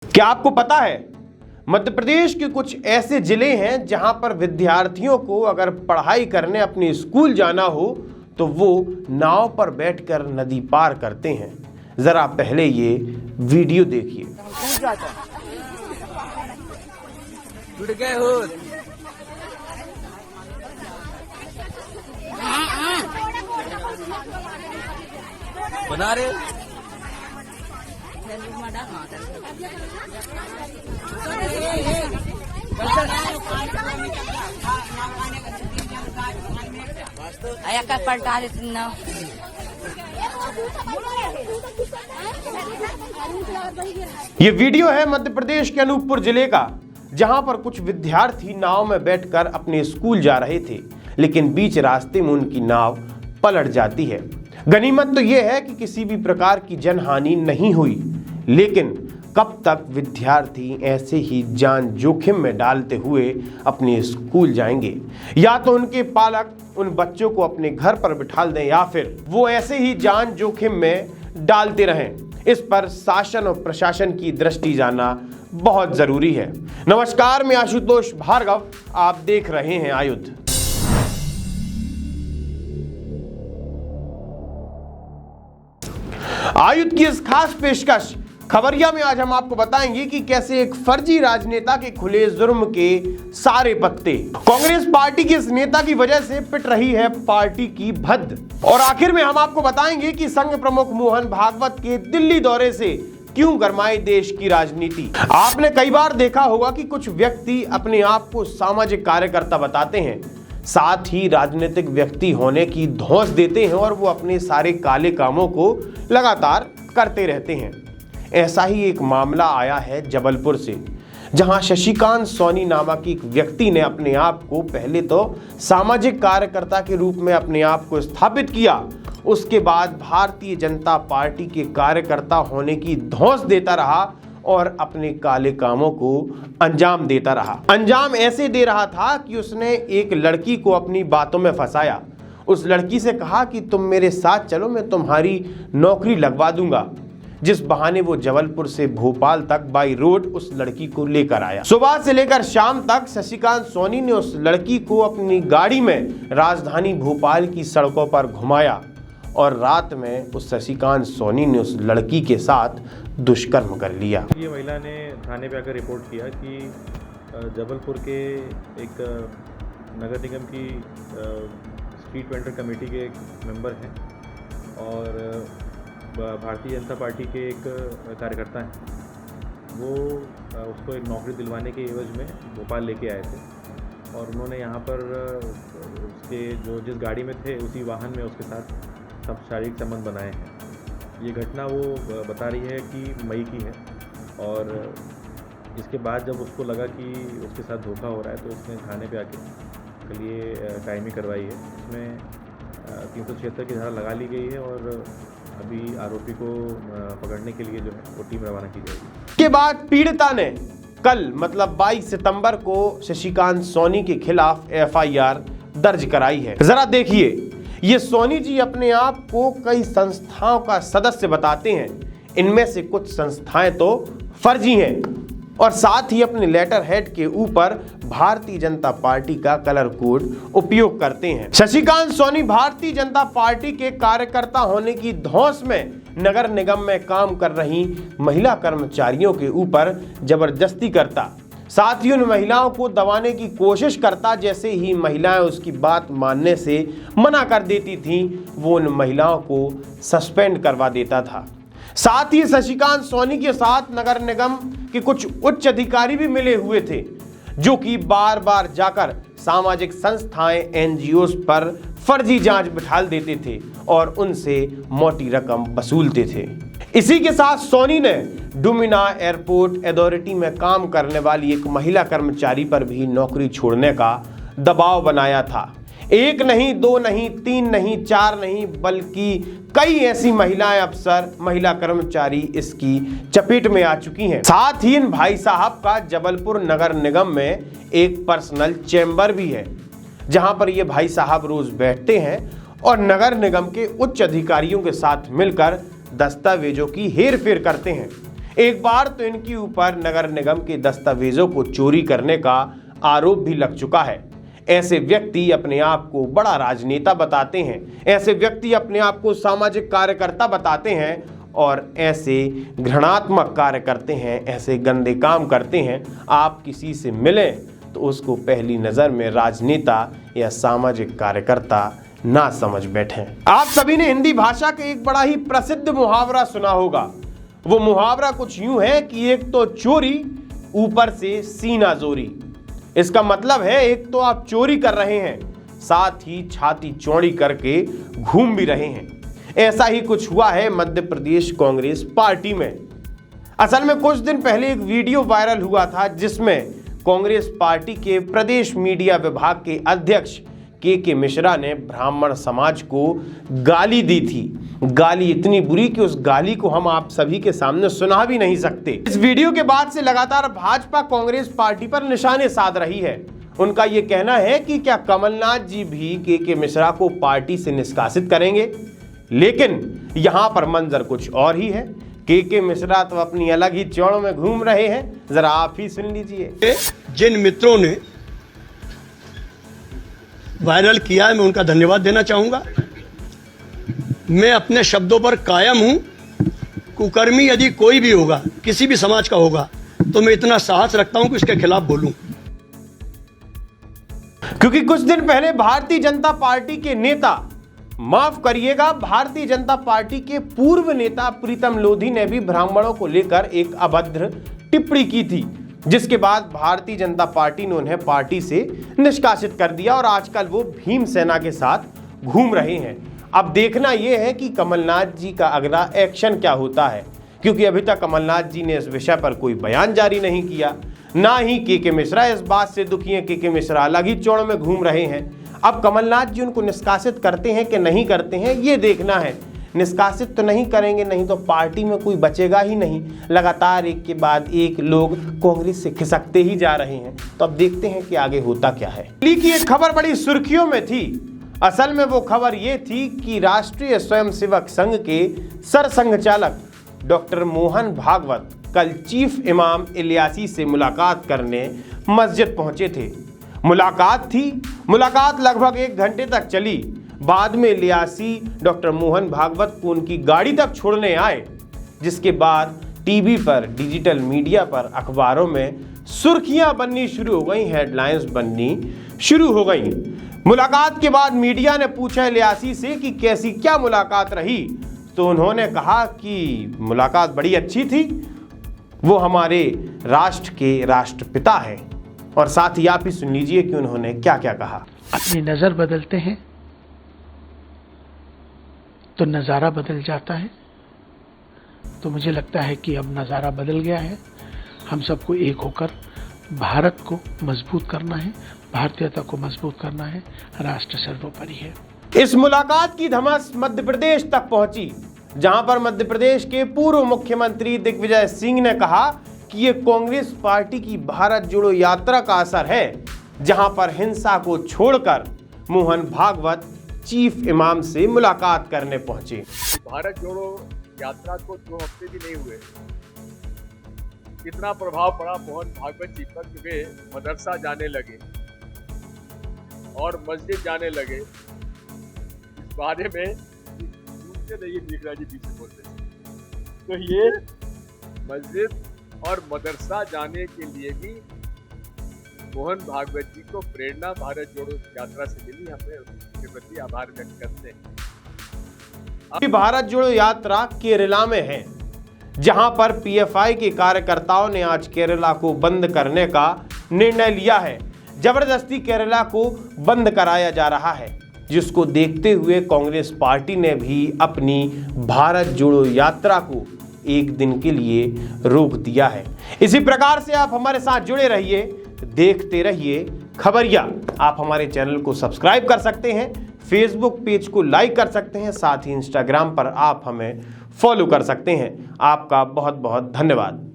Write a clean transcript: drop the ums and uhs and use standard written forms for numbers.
क्या आपको पता है मध्य प्रदेश के कुछ ऐसे जिले हैं जहां पर विद्यार्थियों को अगर पढ़ाई करने अपने स्कूल जाना हो तो वो नाव पर बैठकर नदी पार करते हैं। जरा पहले ये वीडियो देखिए। बना रहे आया का पलटा देती ना। ये वीडियो है मध्य प्रदेश के अनूपपुर जिले का, जहां पर कुछ विद्यार्थी नाव में बैठकर अपने स्कूल जा रहे थे, लेकिन बीच रास्ते में उनकी नाव पलट जाती है। गनीमत तो यह है कि किसी भी प्रकार की जनहानि नहीं हुई, लेकिन कब तक विद्यार्थी ऐसे ही जान जोखिम में डालते हुए अपने स्कूल जाएंगे? या तो उनके पालक उन बच्चों को अपने घर पर बिठा दें या फिर वो ऐसे ही जान जोखिम में डालते रहें। इस पर शासन और प्रशासन की दृष्टि जाना बहुत जरूरी है। नमस्कार, मैं आशुतोष भार्गव, आप देख रहे हैं आयुध। आयुध की इस खास पेशकश खबरिया में आज हम आपको बताएंगे कि कैसे एक फर्जी राजनेता के खुले जुर्म के सारे पत्ते। कांग्रेस पार्टी के इस नेता की वजह से पिट रही है पार्टी की भद्द। और आखिर में हम आपको बताएंगे कि संघ प्रमुख मोहन भागवत के दिल्ली दौरे से क्यों गरमाई देश की राजनीति। आपने कई बार देखा होगा कि कुछ व्यक्ति अपने आप को सामाजिक कार्यकर्ता बताते हैं, साथ ही राजनीतिक व्यक्ति होने की धौंस देते हैं और वो अपने सारे काले कामों को लगातार करते रहते हैं। ऐसा ही एक मामला आया है जबलपुर से, जहां शशिकांत सोनी नामक एक व्यक्ति ने अपने आप को पहले तो सामाजिक कार्यकर्ता के रूप में अपने आप को स्थापित किया, उसके बाद भारतीय जनता पार्टी के कार्यकर्ता होने की धौंस देता रहा और अपने काले कामों को अंजाम देता रहा। अंजाम ऐसे दे रहा था कि उसने एक लड़की को अपनी बातों में फंसाया। उस लड़की से कहा कि तुम मेरे साथ चलो, मैं तुम्हारी नौकरी लगवा दूंगा, जिस बहाने वो जबलपुर से भोपाल तक बाई रोड उस लड़की को लेकर आया। सुबह से लेकर शाम तक शशिकांत सोनी ने उस लड़की को अपनी गाड़ी में राजधानी भोपाल की सड़कों पर घुमाया और रात में उस शशिकांत सोनी ने उस लड़की के साथ दुष्कर्म कर लिया। ये महिला ने थाने पे आकर रिपोर्ट किया कि जबलपुर के एक नगर निगम की स्ट्रीट वेंडर कमेटी के एक मेंबर हैं और भारतीय जनता पार्टी के एक कार्यकर्ता हैं। वो उसको एक नौकरी दिलवाने के एवज में भोपाल लेके आए थे और उन्होंने यहाँ पर उसके जो जिस गाड़ी में थे उसी वाहन में उसके साथ सब शारीरिक संबंध बनाए हैं। ये घटना वो बता रही है कि मई की है और इसके बाद जब उसको लगा कि उसके साथ धोखा हो रहा है तो उसने थाने पे आके के लिए टाइमिंग करवाई है। इसमें 376 की धारा लगा ली गई है और अभी आरोपी को पकड़ने के लिए जो है वो टीम रवाना की जाएगी। के बाद पीड़िता ने कल मतलब 22 सितंबर को शशिकांत सोनी के खिलाफ FIR दर्ज कराई है। जरा देखिए, ये सोनी जी अपने आप को कई संस्थाओं का सदस्य बताते हैं। इनमें से कुछ संस्थाएं तो फर्जी हैं और साथ ही अपने लेटर हेड के ऊपर भारतीय जनता पार्टी का कलर कोड उपयोग करते हैं। शशिकांत सोनी भारतीय जनता पार्टी के कार्यकर्ता होने की धौंस में नगर निगम में काम कर रही महिला कर्मचारियों के ऊपर जबरदस्ती करता, साथ ही उन महिलाओं को दबाने की कोशिश करता। जैसे ही महिलाएं उसकी बात मानने से मना कर देती थीं, वो उन महिलाओं को सस्पेंड करवा देता था। साथ ही शशिकांत सोनी के साथ नगर निगम के कुछ उच्च अधिकारी भी मिले हुए थे, जो कि बार बार जाकर सामाजिक संस्थाएं NGOs पर फर्जी जांच बिठाल देते थे और उनसे मोटी रकम वसूलते थे। इसी के साथ सोनी ने डुमिना एयरपोर्ट अथॉरिटी में काम करने वाली एक महिला कर्मचारी पर भी नौकरी छोड़ने का दबाव बनाया था। एक नहीं, दो नहीं, तीन नहीं, चार नहीं, बल्कि कई ऐसी महिलाएं अफसर, महिला कर्मचारी इसकी चपेट में आ चुकी हैं। साथ ही इन भाई साहब का जबलपुर नगर निगम में एक पर्सनल चैम्बर भी है, जहां पर ये भाई साहब रोज बैठते हैं और नगर निगम के उच्च अधिकारियों के साथ मिलकर दस्तावेजों की हेरफेर करते हैं। एक बार तो इनके ऊपर नगर निगम के दस्तावेजों को चोरी करने का आरोप भी लग चुका है। ऐसे व्यक्ति अपने आप को बड़ा राजनेता बताते हैं, ऐसे व्यक्ति अपने आप को सामाजिक कार्यकर्ता बताते हैं और ऐसे घृणात्मक कार्य करते हैं, ऐसे गंदे काम करते हैं। आप किसी से मिलें तो उसको पहली नज़र में राजनेता या सामाजिक कार्यकर्ता ना समझ बैठें। आप सभी ने हिंदी भाषा के एक बड़ा ही प्रसिद्ध मुहावरा सुना होगा। वो मुहावरा कुछ यूं है कि एक तो चोरी ऊपर से सीना जोरी। इसका मतलब है एक तो आप चोरी कर रहे हैं, साथ ही छाती चौड़ी करके घूम भी रहे हैं। ऐसा ही कुछ हुआ है मध्य प्रदेश कांग्रेस पार्टी में। असल में कुछ दिन पहले एक वीडियो वायरल हुआ था जिसमें कांग्रेस पार्टी के प्रदेश मीडिया विभाग के अध्यक्ष के मिश्रा ने ब्राह्मण समाज को गाली दी थी। गाली इतनी बुरी कि उस गाली को हम आप सभी के सामने सुना भी नहीं सकते। इस वीडियो के बाद से लगातार भाजपा कांग्रेस पार्टी पर निशाने साध रही है। उनका यह कहना है कि क्या कमलनाथ जी भी के मिश्रा को पार्टी से निष्कासित करेंगे, लेकिन यहां पर मंजर कुछ और ही है। के मिश्रा तो अपनी अलग ही चौड़ में घूम रहे हैं, जरा आप ही सुन लीजिए। जिन मित्रों ने वायरल किया है मैं उनका धन्यवाद देना चाहूंगा। मैं अपने शब्दों पर कायम हूं। कुकर्मी यदि कोई भी होगा, किसी भी समाज का होगा, तो मैं इतना साहस रखता हूं कि उसके खिलाफ बोलूं। क्योंकि कुछ दिन पहले भारतीय जनता पार्टी के नेता, माफ करिएगा, भारतीय जनता पार्टी के पूर्व नेता प्रीतम लोधी ने भी ब्राह्मणों को लेकर एक अभद्र टिप्पणी की थी, जिसके बाद भारतीय जनता पार्टी ने उन्हें पार्टी से निष्कासित कर दिया और आजकल वो भीम सेना के साथ घूम रहे हैं। अब देखना यह है कि कमलनाथ जी का अगला एक्शन क्या होता है, क्योंकि अभी तक कमलनाथ जी ने इस विषय पर कोई बयान जारी नहीं किया, ना ही के मिश्रा इस बात से दुखी हैं। के मिश्रा अलग ही चौड़ में घूम रहे हैं। अब कमलनाथ जी उनको निष्कासित करते हैं कि नहीं करते हैं, ये देखना है। निष्कासित तो नहीं करेंगे, नहीं तो पार्टी में कोई बचेगा ही नहीं। लगातार एक के बाद एक लोग कांग्रेस से खिसकते ही जा रहे हैं। तो अब देखते हैं कि आगे होता क्या है। दिल्ली की एक खबर बड़ी सुर्खियों में थी। असल में वो खबर ये थी कि राष्ट्रीय स्वयंसेवक संघ के सरसंघचालक डॉक्टर मोहन भागवत कल चीफ इमाम इलियासी से मुलाकात करने मस्जिद पहुंचे थे। मुलाकात लगभग 1 घंटे तक चली। बाद में इलियासी डॉक्टर मोहन भागवत को उनकी गाड़ी तक छोड़ने आए, जिसके बाद टीवी पर, डिजिटल मीडिया पर, अखबारों में सुर्खियां बननी शुरू हो गई, हेडलाइंस बननी शुरू हो गई। मुलाकात के बाद मीडिया ने पूछा इलियासी से कि कैसी क्या मुलाकात रही, तो उन्होंने कहा कि मुलाकात बड़ी अच्छी थी, वो हमारे राष्ट्र के राष्ट्रपिता हैं। और साथ ही आप ही सुन लीजिए कि उन्होंने क्या क्या कहा। अपनी नज़र बदलते हैं तो नज़ारा बदल जाता है। तो मुझे लगता है कि अब नज़ारा बदल गया है। हम सबको एक होकर भारत को मजबूत करना है, भारतीयता को मजबूत करना है। राष्ट्र सर्वोपरि है। इस मुलाकात की धमस मध्य प्रदेश तक पहुंची, जहां पर मध्य प्रदेश के पूर्व मुख्यमंत्री दिग्विजय सिंह ने कहा कि ये कांग्रेस पार्टी की भारत जोड़ो यात्रा का असर है, जहां पर हिंसा को छोड़कर मोहन भागवत चीफ इमाम से मुलाकात करने पहुंचे। भारत जोड़ो यात्रा को 2 हफ्ते भी नहीं हुए, कितना प्रभाव पड़ा मोहन भागवत जी पर कि वे मदरसा जाने लगे और मस्जिद जाने लगे। इस बारे में नहीं मीरा जी पीछे बोलते हैं। तो ये मस्जिद और मदरसा जाने के लिए भी मोहन भागवत जी को प्रेरणा भारत जोड़ो यात्रा से मिली। हमें उसके प्रति आभार व्यक्त करते हैं। भारत जोड़ो यात्रा केरला में है, जहां पर पीएफआई के कार्यकर्ताओं ने आज केरला को बंद करने का निर्णय लिया है। जबरदस्ती केरला को बंद कराया जा रहा है, जिसको देखते हुए कांग्रेस पार्टी ने भी अपनी भारत जोड़ो यात्रा को 1 दिन के लिए रोक दिया है। इसी प्रकार से आप हमारे साथ जुड़े रहिए, देखते रहिए खबरिया। आप हमारे चैनल को सब्सक्राइब कर सकते हैं, फेसबुक पेज को लाइक कर सकते हैं, साथ ही इंस्टाग्राम पर आप हमें फॉलो कर सकते हैं। आपका बहुत बहुत धन्यवाद।